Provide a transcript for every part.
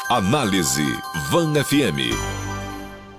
Análise Van FM.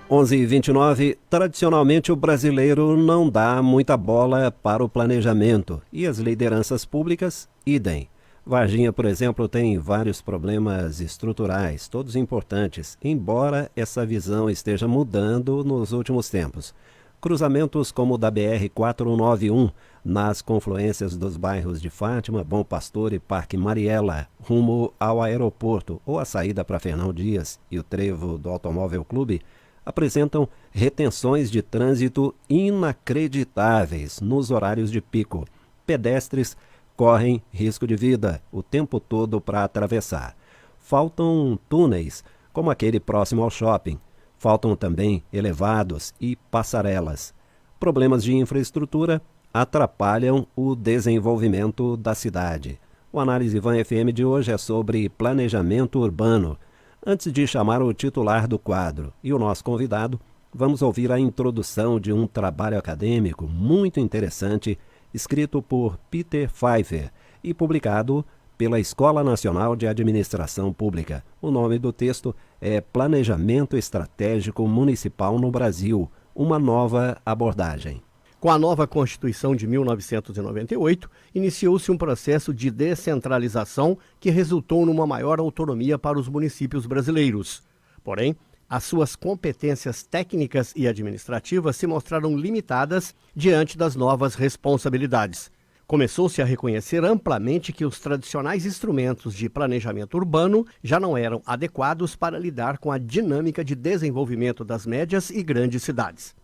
11h29, tradicionalmente o brasileiro não dá muita bola para o planejamento e as lideranças públicas, idem. Varginha, por exemplo, tem vários problemas estruturais, todos importantes, embora essa visão esteja mudando nos últimos tempos. Cruzamentos como o da BR-491, nas confluências dos bairros de Fátima, Bom Pastor e Parque Mariela, rumo ao aeroporto, ou a saída para Fernão Dias e o trevo do Automóvel Clube, apresentam retenções de trânsito inacreditáveis nos horários de pico. Pedestres correm risco de vida o tempo todo para atravessar. Faltam túneis, como aquele próximo ao shopping. Faltam também elevados e passarelas. Problemas de infraestrutura atrapalham o desenvolvimento da cidade. O Análise Van FM de hoje é sobre planejamento urbano. Antes de chamar o titular do quadro e o nosso convidado, vamos ouvir a introdução de um trabalho acadêmico muito interessante, escrito por Peter Pfeiffer e publicado pela Escola Nacional de Administração Pública. O nome do texto é Planejamento Estratégico Municipal no Brasil, uma nova abordagem. Com a nova Constituição de 1998, iniciou-se um processo de descentralização que resultou numa maior autonomia para os municípios brasileiros. Porém, as suas competências técnicas e administrativas se mostraram limitadas diante das novas responsabilidades. Começou-se a reconhecer amplamente que os tradicionais instrumentos de planejamento urbano já não eram adequados para lidar com a dinâmica de desenvolvimento das médias e grandes cidades.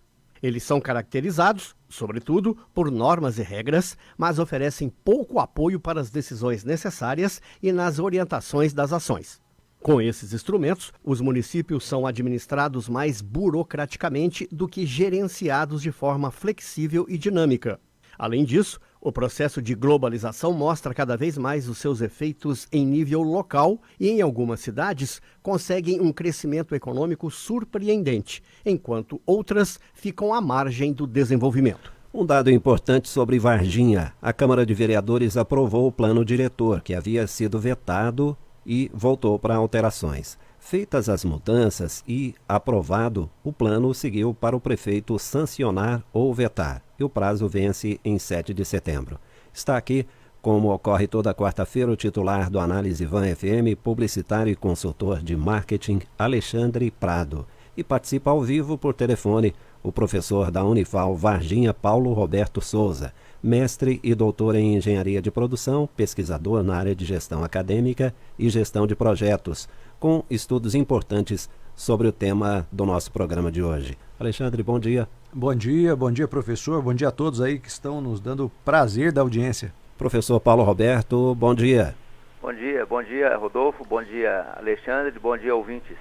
Eles são caracterizados, sobretudo, por normas e regras, mas oferecem pouco apoio para as decisões necessárias e nas orientações das ações. Com esses instrumentos, os municípios são administrados mais burocraticamente do que gerenciados de forma flexível e dinâmica. Além disso, o processo de globalização mostra cada vez mais os seus efeitos em nível local e, em algumas cidades, conseguem um crescimento econômico surpreendente, enquanto outras ficam à margem do desenvolvimento. Um dado importante sobre Varginha. A Câmara de Vereadores aprovou o plano diretor, que havia sido vetado e voltou para alterações. Feitas as mudanças e aprovado, o plano seguiu para o prefeito sancionar ou vetar, e o prazo vence em 7 de setembro. Está aqui, como ocorre toda quarta-feira, o titular do Análise Van FM, publicitário e consultor de marketing, Alexandre Prado. E participa ao vivo por telefone o professor da Unifal Varginha, Paulo Roberto Souza, mestre e doutor em engenharia de produção, pesquisador na área de gestão acadêmica e gestão de projetos, com estudos importantes sobre o tema do nosso programa de hoje. Alexandre, bom dia. Bom dia, professor. Bom dia a todos aí que estão nos dando o prazer da audiência. Professor Paulo Roberto, bom dia. Bom dia, Rodolfo, bom dia, Alexandre, bom dia, ouvintes.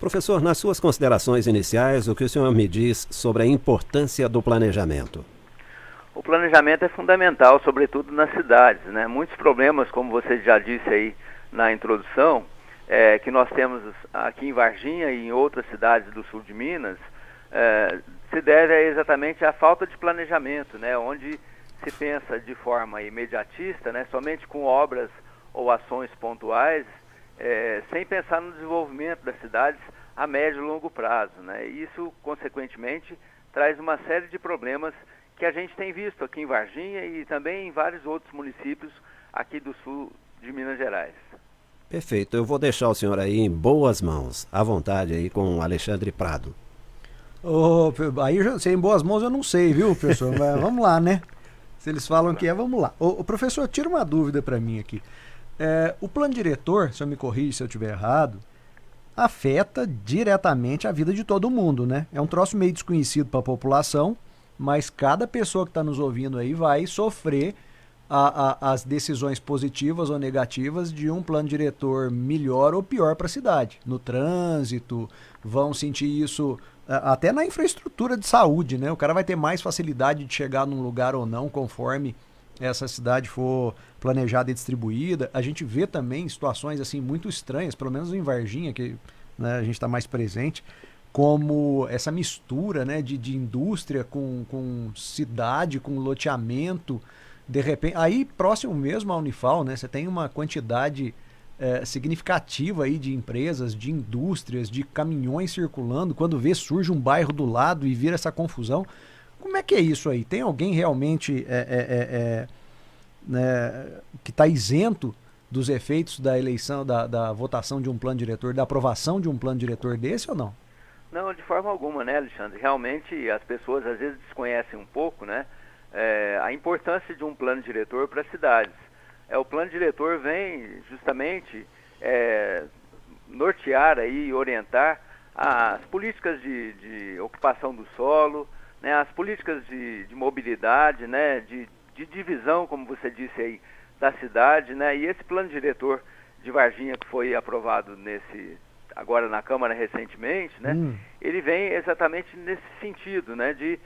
Professor, nas suas considerações iniciais, o que o senhor me diz sobre a importância do planejamento? O planejamento é fundamental, sobretudo nas cidades, né? Muitos problemas, como você já disse aí na introdução, que nós temos aqui em Varginha e em outras cidades do sul de Minas, se deve exatamente à falta de planejamento, né? Onde se pensa de forma imediatista, né? Somente com obras ou ações pontuais, sem pensar no desenvolvimento das cidades a médio e longo prazo, né? Isso, consequentemente, traz uma série de problemas que a gente tem visto aqui em Varginha e também em vários outros municípios aqui do sul de Minas Gerais. Perfeito, eu vou deixar o senhor aí em boas mãos, à vontade aí com o Alexandre Prado. Aí se é em boas mãos eu não sei, viu, professor? Mas vamos lá, né? Se eles falam que vamos lá. Professor, tira uma dúvida para mim aqui. O plano diretor, se eu me corrija se eu estiver errado, afeta diretamente a vida de todo mundo, né? É um troço meio desconhecido para a população, mas cada pessoa que está nos ouvindo aí vai sofrer as decisões positivas ou negativas de um plano diretor melhor ou pior para a cidade. No trânsito, vão sentir isso até na infraestrutura de saúde, né? O cara vai ter mais facilidade de chegar num lugar ou não, conforme essa cidade for planejada e distribuída. A gente vê também situações assim muito estranhas, pelo menos em Varginha, que, né, a gente está mais presente, como essa mistura, né, de indústria com cidade, com loteamento. De repente, aí próximo mesmo à Unifal, né, você tem uma quantidade significativa aí de empresas, de indústrias, de caminhões circulando, quando vê surge um bairro do lado e vira essa confusão. Como é que é isso aí? Tem alguém realmente né, que está isento dos efeitos da eleição, da votação de um plano diretor, da aprovação de um plano diretor desse ou não? Não, de forma alguma, né, Alexandre? Realmente as pessoas às vezes desconhecem um pouco, né, a importância de um plano diretor para as cidades. O plano diretor vem justamente nortear aí e orientar as políticas de ocupação do solo, né, as políticas de mobilidade, né, de divisão, como você disse aí, da cidade, né, e esse plano diretor de Varginha que foi aprovado agora na Câmara recentemente, né, ele vem exatamente nesse sentido, né, de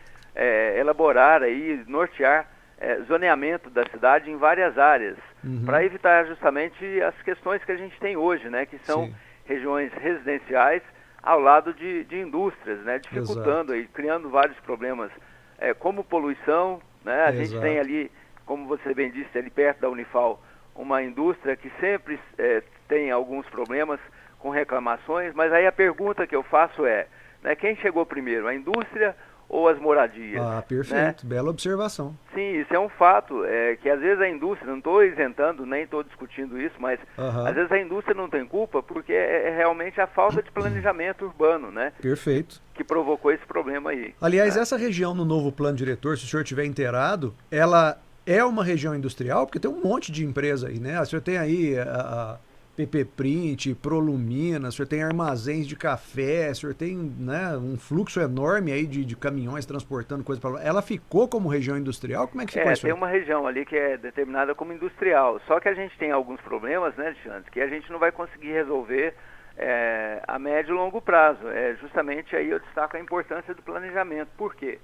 elaborar aí, nortear zoneamento da cidade em várias áreas, para evitar justamente as questões que a gente tem hoje, né, que são regiões residenciais ao lado de indústrias, né, dificultando aí, criando vários problemas, como poluição, né, a gente tem ali, como você bem disse, ali perto da Unifal, uma indústria que sempre tem alguns problemas com reclamações, mas aí a pergunta que eu faço né, quem chegou primeiro, a indústria ou as moradias? Ah, perfeito, né? Bela observação. Sim, isso é um fato, que às vezes a indústria, não estou isentando, nem estou discutindo isso, mas às vezes a indústria não tem culpa porque é realmente a falta de planejamento urbano, né? Perfeito. Que provocou esse problema aí. Aliás, essa região no novo plano diretor, se o senhor estiver inteirado, ela é uma região industrial, porque tem um monte de empresa aí, né? O senhor tem aí a PP Print, Prolumina, o senhor tem armazéns de café, o senhor tem, né, um fluxo enorme aí de caminhões transportando coisa para lá. Ela ficou como região industrial? Como é que ficou isso? Tem uma região ali que é determinada como industrial, só que a gente tem alguns problemas, né, Alexandre, que a gente não vai conseguir resolver a médio e longo prazo. Justamente aí eu destaco a importância do planejamento. Por quê?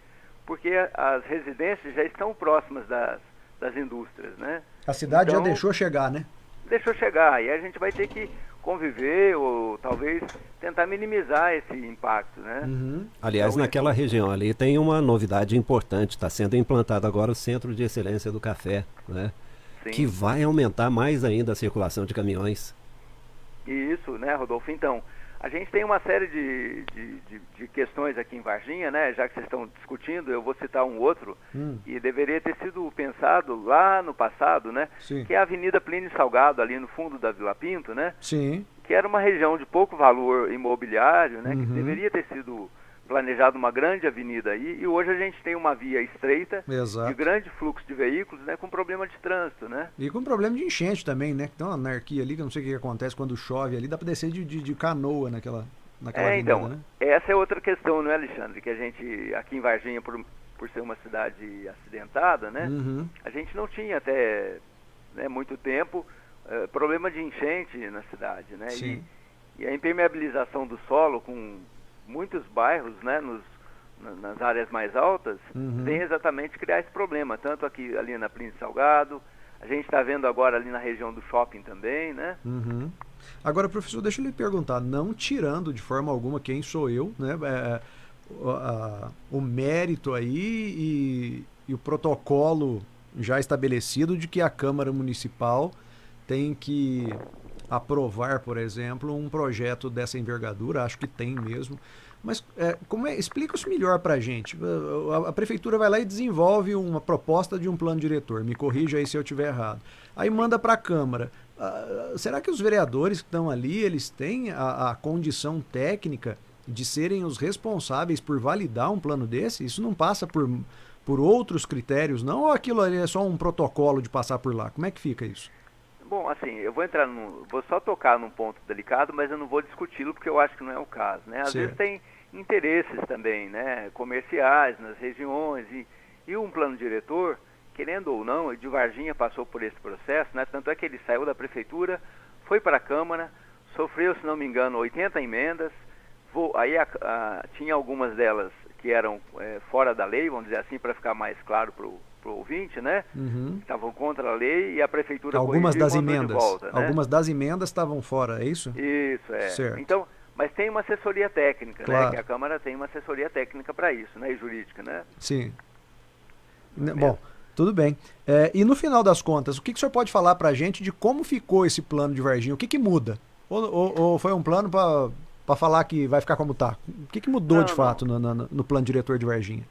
Porque as residências já estão próximas das indústrias, né? A cidade já deixou chegar, né? Deixou chegar, e a gente vai ter que conviver ou talvez tentar minimizar esse impacto, né? Aliás, naquela região ali tem uma novidade importante, está sendo implantado agora o Centro de Excelência do Café, né? Sim. Que vai aumentar mais ainda a circulação de caminhões. Isso, né, Rodolfo? Então, a gente tem uma série de questões aqui em Varginha, né? Já que vocês estão discutindo, eu vou citar um outro, e deveria ter sido pensado lá no passado, né? Sim. Que é a Avenida Plínio Salgado, ali no fundo da Vila Pinto, né? Sim. Que era uma região de pouco valor imobiliário, né? Que deveria ter sido planejado uma grande avenida aí, e hoje a gente tem uma via estreita, Exato, de grande fluxo de veículos, né? Com problema de trânsito, né? E com problema de enchente também, né? Tem uma anarquia ali, que eu não sei o que acontece quando chove ali, dá para descer de canoa naquela avenida, então, né? Essa é outra questão, não é, Alexandre? Que a gente, aqui em Varginha, por ser uma cidade acidentada, né? A gente não tinha até muito tempo problema de enchente na cidade, né? Sim. E a impermeabilização do solo com muitos bairros, né, nas áreas mais altas, tem exatamente criar esse problema, tanto aqui ali na Plínio Salgado, a gente está vendo agora ali na região do shopping também, né? Agora, professor, deixa eu lhe perguntar, não tirando de forma alguma quem sou eu, né, o mérito aí e o protocolo já estabelecido de que a Câmara Municipal tem que aprovar, por exemplo, um projeto dessa envergadura, acho que tem mesmo. Mas explica isso melhor para a gente. A prefeitura vai lá e desenvolve uma proposta de um plano diretor, me corrija aí se eu estiver errado. Aí manda para a Câmara. Será que os vereadores que estão ali, eles têm a condição técnica de serem os responsáveis por validar um plano desse? Isso não passa por outros critérios, não? Ou aquilo ali é só um protocolo de passar por lá? Como é que fica isso? Bom, assim, eu vou só tocar num ponto delicado, mas eu não vou discuti-lo porque eu acho que não é o caso, né? Às vezes tem interesses também, né, comerciais nas regiões e um plano diretor, querendo ou não, de Varginha passou por esse processo, né? Tanto é que ele saiu da prefeitura, foi para a Câmara, sofreu, se não me engano, 80 emendas, aí tinha algumas delas que eram fora da lei, vamos dizer assim, para ficar mais claro para o ouvinte, né? Estavam contra a lei e a prefeitura algumas das mandou emendas, de volta, né? Algumas das emendas estavam fora, é isso? Isso, Certo. Então, mas tem uma assessoria técnica, claro, né? Que a Câmara tem uma assessoria técnica para isso, né? E jurídica, né? Sim. Bom, Tudo bem. E no final das contas, o que o senhor pode falar para a gente de como ficou esse plano de Varginha? O que muda? Ou foi um plano para falar que vai ficar como está? O que mudou de fato no plano diretor de Varginha?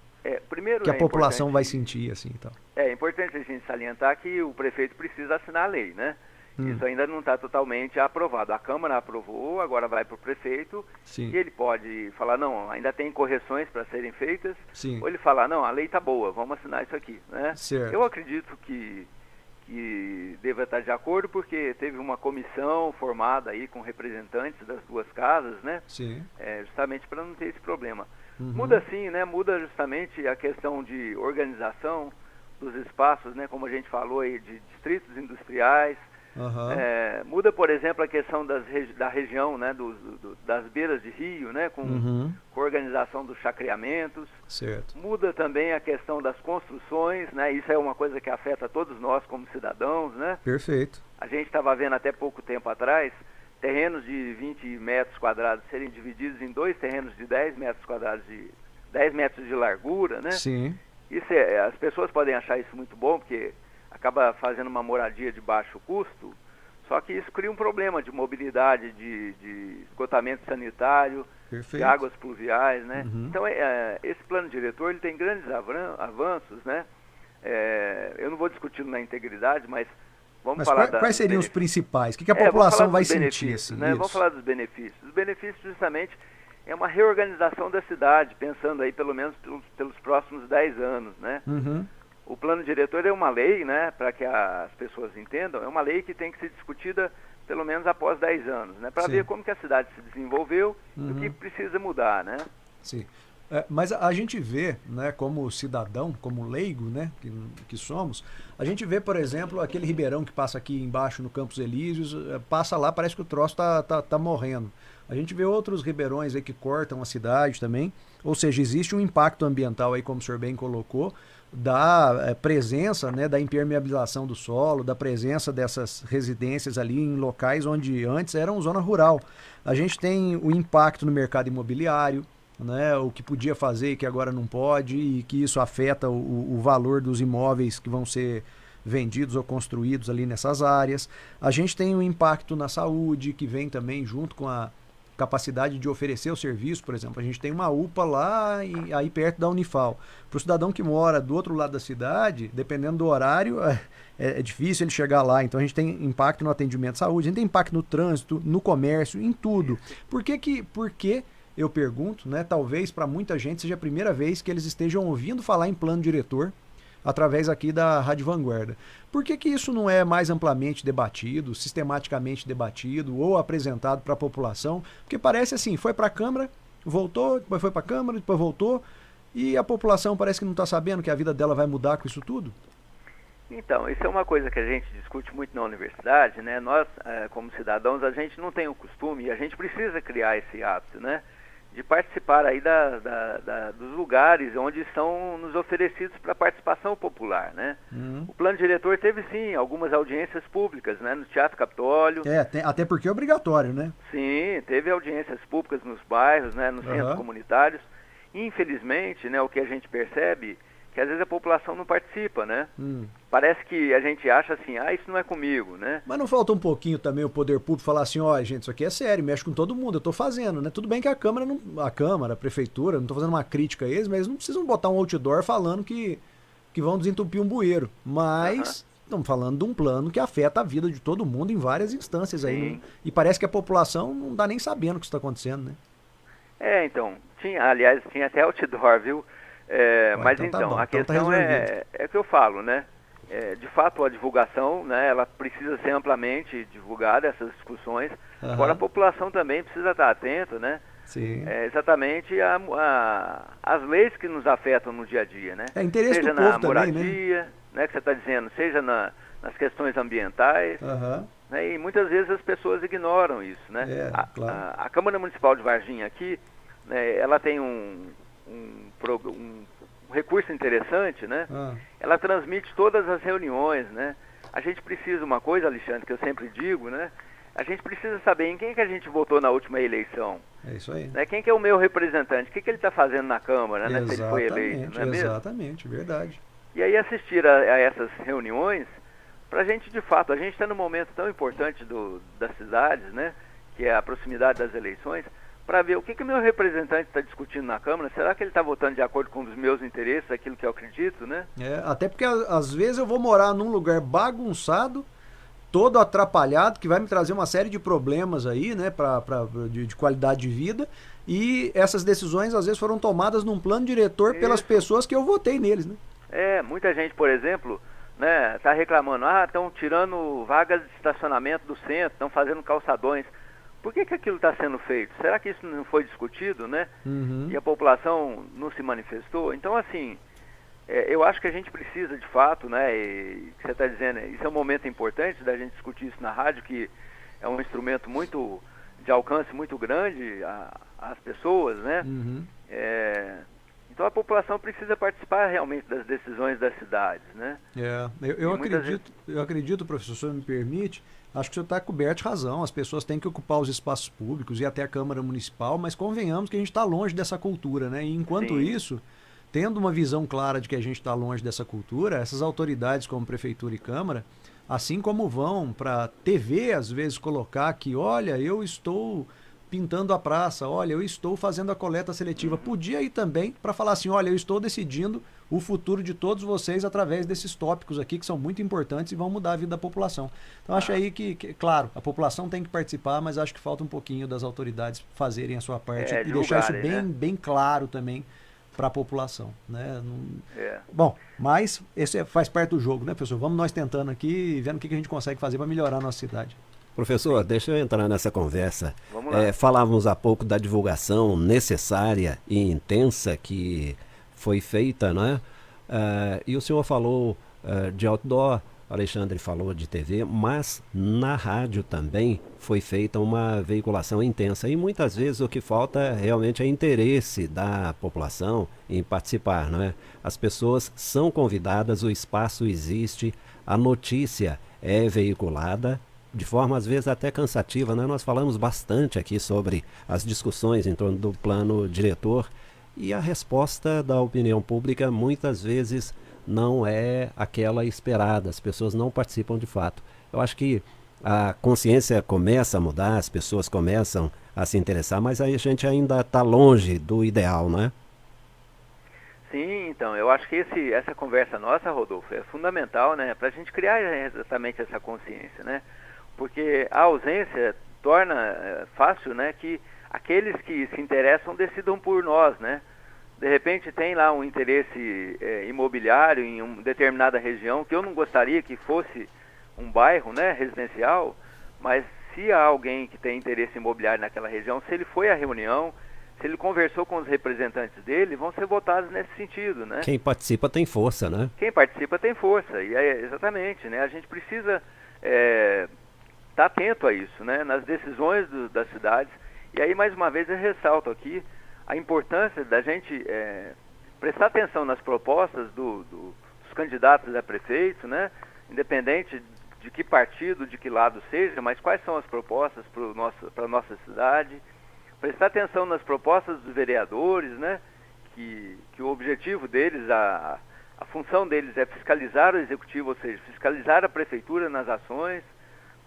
Primeiro que a população vai sentir, assim, então. É importante a gente salientar que o prefeito precisa assinar a lei, né? Isso ainda não está totalmente aprovado. A Câmara aprovou, agora vai para o prefeito. Sim. E ele pode falar, não, ainda tem correções para serem feitas. Sim. Ou ele falar, não, a lei está boa, vamos assinar isso aqui, né? Certo. Eu acredito que deva estar de acordo, porque teve uma comissão formada aí com representantes das duas casas, né? Sim. Justamente para não ter esse problema. Muda sim, né? Muda justamente a questão de organização dos espaços, né? Como a gente falou aí, de distritos industriais. Muda, por exemplo, a questão da região, né? Das beiras de rio, né? Com organização dos chacreamentos. Certo. Muda também a questão das construções, né? Isso é uma coisa que afeta todos nós como cidadãos, né? Perfeito. A gente estava vendo até pouco tempo atrás terrenos de 20 metros quadrados serem divididos em 2 terrenos de 10 metros quadrados, de 10 metros de largura, né? Sim. Isso as pessoas podem achar isso muito bom, porque acaba fazendo uma moradia de baixo custo, só que isso cria um problema de mobilidade, de esgotamento sanitário, Perfeito. de águas pluviais, né? Então, esse plano diretor ele tem grandes avanços, né? Eu não vou discuti-lo na integridade, mas vamos falar quais seriam os principais? O que a população vai sentir? Assim, né? Vamos falar dos benefícios. Os benefícios, justamente, é uma reorganização da cidade, pensando aí pelo menos pelos próximos 10 anos, né? O plano diretor é uma lei, né, para que as pessoas entendam, é uma lei que tem que ser discutida pelo menos após 10 anos, né, para ver como que a cidade se desenvolveu e o que precisa mudar, né? Sim. Mas a gente vê, né, como cidadão, como leigo, né, que somos, a gente vê, por exemplo, aquele ribeirão que passa aqui embaixo no Campos Elíseos, passa lá, parece que o troço tá morrendo. A gente vê outros ribeirões aí que cortam a cidade também, ou seja, existe um impacto ambiental aí, como o senhor bem colocou, da presença, né, da impermeabilização do solo, da presença dessas residências ali em locais onde antes eram zona rural. A gente tem o impacto no mercado imobiliário, né, o que podia fazer e que agora não pode, e que isso afeta o valor dos imóveis que vão ser vendidos ou construídos ali nessas áreas. A gente tem um impacto na saúde, que vem também junto com a capacidade de oferecer o serviço. Por exemplo, a gente tem uma UPA lá aí perto da Unifal. Para o cidadão que mora do outro lado da cidade, dependendo do horário, é difícil ele chegar lá. Então a gente tem impacto no atendimento de saúde, a gente tem impacto no trânsito, no comércio, em tudo. Por que eu pergunto, né? Talvez para muita gente seja a primeira vez que eles estejam ouvindo falar em plano diretor através aqui da Rádio Vanguarda. Por que isso não é mais amplamente debatido, sistematicamente debatido ou apresentado para a população? Porque parece assim, foi para a Câmara, voltou, depois foi para a Câmara, depois voltou, e a população parece que não está sabendo que a vida dela vai mudar com isso tudo? Então, isso é uma coisa que a gente discute muito na universidade, né? Nós, como cidadãos, a gente não tem o costume, e a gente precisa criar esse hábito, né? De participar aí dos lugares onde são nos oferecidos para participação popular, né? O plano diretor teve sim algumas audiências públicas, né? No Teatro Capitólio. Até porque é obrigatório, né? Sim, teve audiências públicas nos bairros, né? Nos centros comunitários. Infelizmente, né? O que a gente percebe que às vezes a população não participa, né? Parece que a gente acha assim, isso não é comigo, né? Mas não falta um pouquinho também o poder público falar assim, gente, isso aqui é sério, mexe com todo mundo, eu tô fazendo, né? Tudo bem que a Câmara, a Prefeitura, não tô fazendo uma crítica a eles, mas não precisam botar um outdoor falando que vão desentupir um bueiro. Mas estamos falando de um plano que afeta a vida de todo mundo em várias instâncias aí, né? E parece que a população não dá nem sabendo o que está acontecendo, né? Então, aliás, tinha até outdoor, viu? Mas então, tá a questão é o que eu falo, né? De fato, a divulgação, né, ela precisa ser amplamente divulgada, essas discussões. Agora, a população também precisa estar atenta, né? Sim. Exatamente as leis que nos afetam no dia a dia, né? Interesse seja do povo na moradia, também, né, que você está dizendo, seja nas questões ambientais. Né, e muitas vezes as pessoas ignoram isso, né? Claro. A Câmara Municipal de Varginha aqui, né, ela tem um recurso interessante, né? Ela transmite todas as reuniões, né? A gente precisa uma coisa, Alexandre, que eu sempre digo, né? A gente precisa saber em quem que a gente votou na última eleição. É isso aí. Né? Quem que é o meu representante? O que ele está fazendo na Câmara, né? Se ele foi eleito, não é mesmo? Exatamente, verdade. e aí assistir a essas reuniões para a gente, de fato, a gente está num momento tão importante das cidades, né, que é a proximidade das eleições, para ver o que o meu representante está discutindo na Câmara. Será que ele está votando de acordo com os meus interesses, aquilo que eu acredito, né? Até porque às vezes eu vou morar num lugar bagunçado, todo atrapalhado, que vai me trazer uma série de problemas aí, né, de qualidade de vida, e essas decisões às vezes foram tomadas num plano diretor pelas pessoas que eu votei neles, né? Muita gente, por exemplo, né, está reclamando, estão tirando vagas de estacionamento do centro, estão fazendo calçadões. Por que aquilo está sendo feito? Será que isso não foi discutido, né? Uhum. E a população não se manifestou? Então, assim, eu acho que a gente precisa, de fato, né, e você está dizendo, isso é um momento importante da gente discutir isso na rádio, que é um instrumento muito de alcance muito grande às pessoas, né? Uhum. Então a população precisa participar realmente das decisões das cidades, né? Eu acredito, professor, se o senhor me permite, acho que o senhor está coberto de razão. As pessoas têm que ocupar os espaços públicos e até a Câmara Municipal, mas convenhamos que a gente está longe dessa cultura, né? E enquanto isso, tendo uma visão clara de que a gente está longe dessa cultura, essas autoridades como Prefeitura e Câmara, assim como vão para TV, às vezes, colocar que, olha, eu estou pintando a praça, olha, eu estou fazendo a coleta seletiva. Podia ir também para falar assim, olha, eu estou decidindo o futuro de todos vocês através desses tópicos aqui que são muito importantes e vão mudar a vida da população. Então acho aí que, claro, a população tem que participar, mas acho que falta um pouquinho das autoridades fazerem a sua parte e deixar isso bem claro também para a população, né? Bom, mas esse faz parte do jogo, né, professor? Vamos nós tentando aqui e vendo o que a gente consegue fazer para melhorar a nossa cidade. Professor, deixa eu entrar nessa conversa. Vamos lá. Falávamos há pouco da divulgação necessária e intensa que foi feita, né? E o senhor falou de outdoor, Alexandre falou de TV, mas na rádio também foi feita uma veiculação intensa. E muitas vezes o que falta realmente é interesse da população em participar, não é? As pessoas são convidadas, o espaço existe, a notícia é veiculada, de forma às vezes até cansativa, né? Nós falamos bastante aqui sobre as discussões em torno do plano diretor e a resposta da opinião pública muitas vezes não é aquela esperada, as pessoas não participam de fato. Eu acho que a consciência começa a mudar, as pessoas começam a se interessar, mas aí a gente ainda está longe do ideal, não é? Sim, então, eu acho que essa conversa nossa, Rodolfo, é fundamental, né, para a gente criar exatamente essa consciência, né? Porque a ausência torna fácil, né, que aqueles que se interessam decidam por nós, né? De repente tem lá um interesse imobiliário em uma determinada região, que eu não gostaria que fosse um bairro, né, residencial, mas se há alguém que tem interesse imobiliário naquela região, se ele foi à reunião, se ele conversou com os representantes dele, vão ser votados nesse sentido, né? Quem participa tem força, né? Quem participa tem força, e exatamente, né? A gente precisa estar atento a isso, né? Nas decisões das cidades. E aí, mais uma vez, eu ressalto aqui a importância da gente prestar atenção nas propostas dos candidatos a prefeito, né? Independente de que partido, de que lado seja, mas quais são as propostas para a nossa cidade. Prestar atenção nas propostas dos vereadores, né? Que o objetivo deles, a função deles é fiscalizar o executivo, ou seja, fiscalizar a prefeitura nas ações,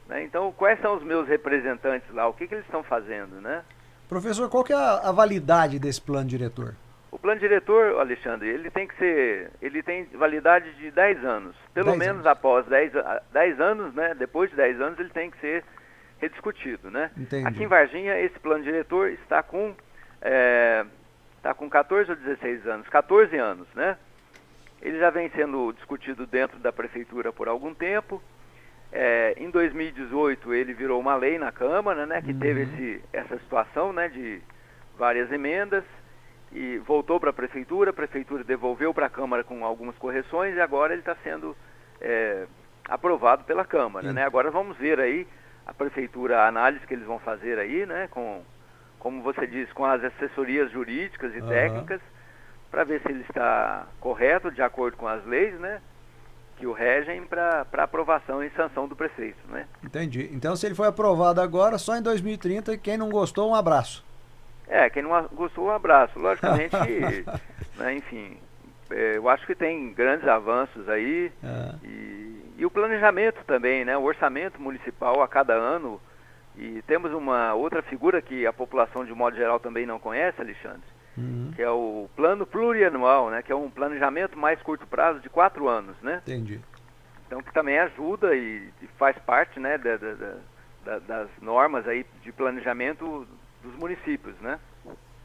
né? Então, quais são os meus representantes lá? O que eles estão fazendo, né? Professor, qual que é a validade desse plano diretor? O plano diretor, Alexandre, ele tem validade de 10 anos. Pelo menos após 10 anos, né? Depois de 10 anos, ele tem que ser rediscutido, né? Entendi. Aqui em Varginha, esse plano diretor está com 14 ou 16 anos, 14 anos, né? Ele já vem sendo discutido dentro da prefeitura por algum tempo. Em 2018 ele virou uma lei na Câmara, né, que teve essa situação, né, de várias emendas, e voltou para a prefeitura devolveu para a Câmara com algumas correções, e agora ele está sendo aprovado pela Câmara, né? Agora vamos ver aí a prefeitura, a análise que eles vão fazer aí, né, como você disse, com as assessorias jurídicas e técnicas, para ver se ele está correto, de acordo com as leis, né, que o regem para aprovação e sanção do prefeito, né? Entendi. Então, se ele foi aprovado agora, só em 2030, quem não gostou, um abraço. Quem não gostou, um abraço. Logicamente, né, enfim, eu acho que tem grandes avanços aí, e o planejamento também, né? O orçamento municipal a cada ano, e temos uma outra figura que a população de modo geral também não conhece, Alexandre, que é o plano plurianual, né? Que é um planejamento mais curto prazo de 4 anos, né? Entendi. Então que também ajuda e faz parte, né, das normas aí de planejamento dos municípios, né?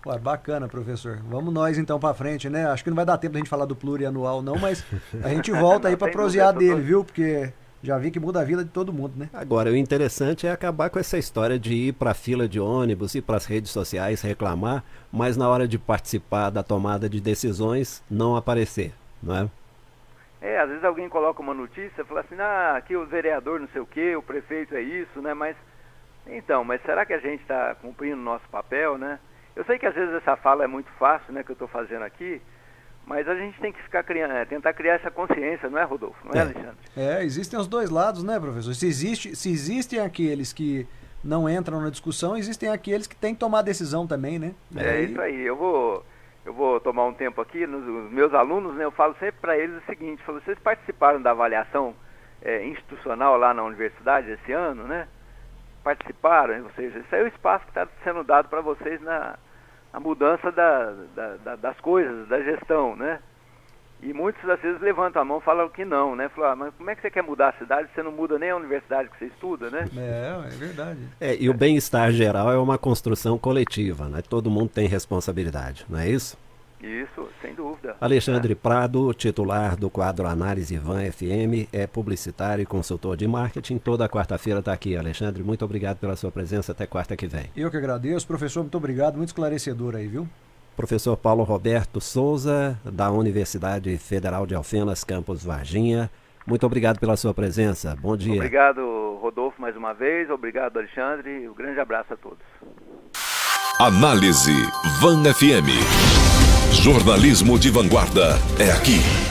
Ué, bacana, professor. Vamos nós então para frente, né? Acho que não vai dar tempo da gente falar do plurianual não, mas a gente volta aí para prosear dele, viu? Porque já vi que muda a vida de todo mundo, né? Agora, o interessante é acabar com essa história de ir para a fila de ônibus, ir para as redes sociais reclamar, mas na hora de participar da tomada de decisões não aparecer, não é? Às vezes alguém coloca uma notícia e fala assim, aqui o vereador não sei o quê, o prefeito é isso, né? Mas será que a gente está cumprindo o nosso papel, né? Eu sei que às vezes essa fala é muito fácil, né, que eu estou fazendo aqui, mas a gente tem que tentar criar essa consciência, não é, Rodolfo? Não é, Alexandre? Existem os dois lados, né, professor? Se existem aqueles que não entram na discussão, existem aqueles que têm que tomar decisão também, né? Isso aí. Eu vou tomar um tempo aqui, nos meus alunos, né, eu falo sempre para eles o seguinte, vocês participaram da avaliação institucional lá na universidade esse ano, né? Participaram, ou seja, esse é o espaço que está sendo dado para vocês na mudança das coisas, da gestão, né? E muitos às vezes levantam a mão e falam que não, né? Falam, mas como é que você quer mudar a cidade se você não muda nem a universidade que você estuda, né? É verdade. E o bem-estar geral é uma construção coletiva, né? Todo mundo tem responsabilidade, não é isso? Isso, sem dúvida. Alexandre Prado, titular do quadro Análise Van FM, é publicitário e consultor de marketing. Toda quarta-feira está aqui. Alexandre, muito obrigado pela sua presença. Até quarta que vem. Eu que agradeço. Professor, muito obrigado. Muito esclarecedor aí, viu? Professor Paulo Roberto Souza, da Universidade Federal de Alfenas, campus Varginha. Muito obrigado pela sua presença. Bom dia. Obrigado, Rodolfo, mais uma vez. Obrigado, Alexandre. Um grande abraço a todos. Análise Van FM. Jornalismo de vanguarda é aqui.